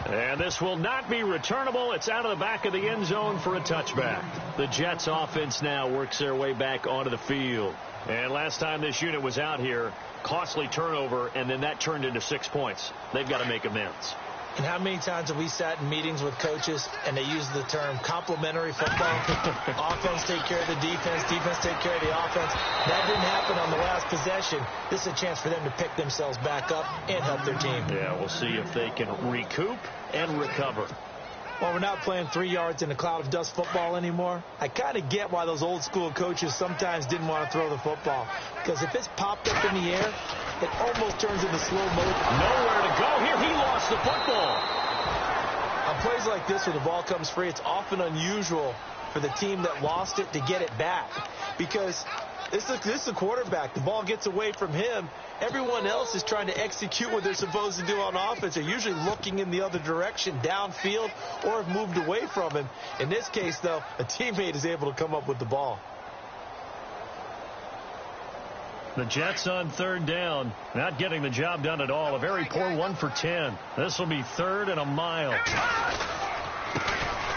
And this will not be returnable. It's out of the back of the end zone for a touchback. The Jets offense now works their way back onto the field. And last time this unit was out here, costly turnover, and then that turned into 6 points. They've got to make amends. And how many times have we sat in meetings with coaches and they use the term complementary football? Offense take care of the defense, defense take care of the offense. That didn't happen on the last possession. This is a chance for them to pick themselves back up and help their team. Yeah, we'll see if they can recoup and recover. While we're not playing 3 yards in a cloud of dust football anymore, I kind of get why those old school coaches sometimes didn't want to throw the football. Because if it's popped up in the air, it almost turns into slow motion. Nowhere to go here. He lost the football. On plays like this where the ball comes free, it's often unusual for the team that lost it to get it back. Because this is the quarterback. The ball gets away from him. Everyone else is trying to execute what they're supposed to do on offense. They're usually looking in the other direction, downfield, or have moved away from him. In this case, though, a teammate is able to come up with the ball. The Jets on 3rd down, not getting the job done at all. A very poor 1 for 10. This will be 3rd and a mile.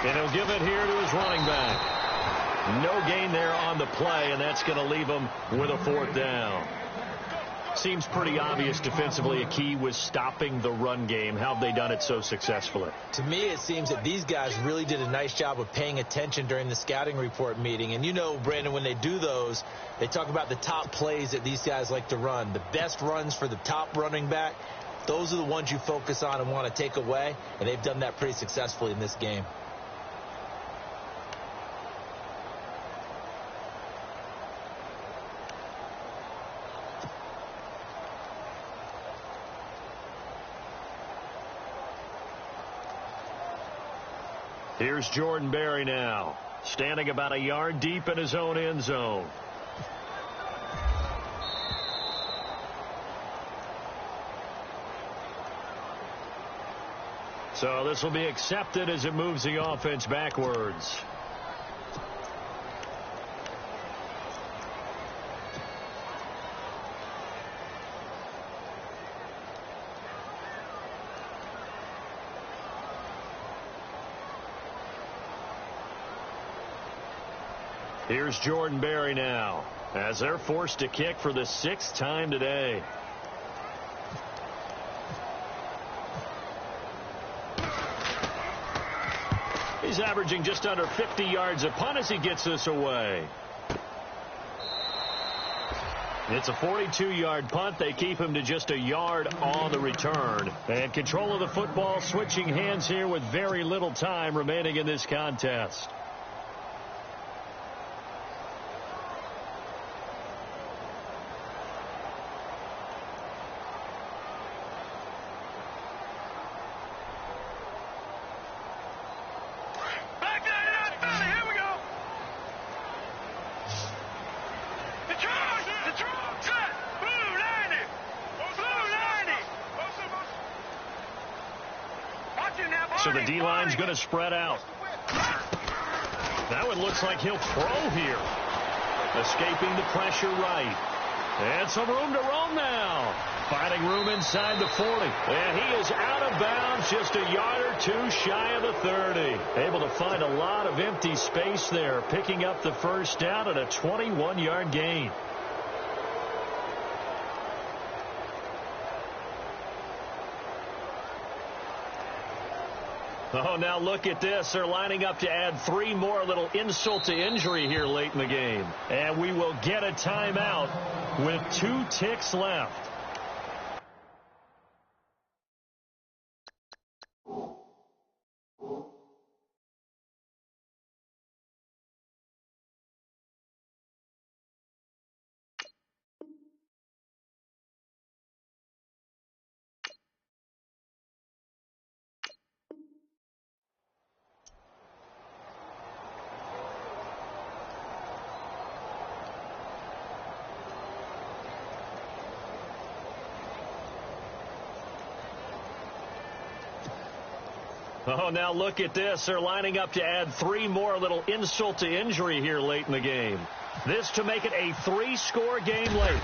And he'll give it here to his running back. No gain there on the play, and that's going to leave him with a 4th down. Seems pretty obvious defensively a key was stopping the run game. How have they done it so successfully? To me, it seems that these guys really did a nice job of paying attention during the scouting report meeting. And you know, Brandon, when they do those, they talk about the top plays that these guys like to run. The best runs for the top running back, those are the ones you focus on and want to take away. And they've done that pretty successfully in this game. Here's Jordan Berry now, standing about a yard deep in his own end zone. So this will be accepted as it moves the offense backwards. Here's Jordan Berry now, as they're forced to kick for the 6th time today. He's averaging just under 50 yards a punt as he gets this away. It's a 42-yard punt. They keep him to just a yard on the return. And control of the football switching hands here with very little time remaining in this contest. So the D-line's going to spread out. Now it looks like he'll throw here. Escaping the pressure right. And some room to roam now. Finding room inside the 40. And he is out of bounds, just a yard or two shy of the 30. Able to find a lot of empty space there, picking up the 1st down at a 21-yard gain. Oh, now look at this. They're lining up to add 3 more, a little insult to injury here late in the game. And we will get a timeout with 2 ticks left. Oh, now look at this. They're lining up to add 3 more, a little insult to injury here late in the game. This to make it a 3-score game late.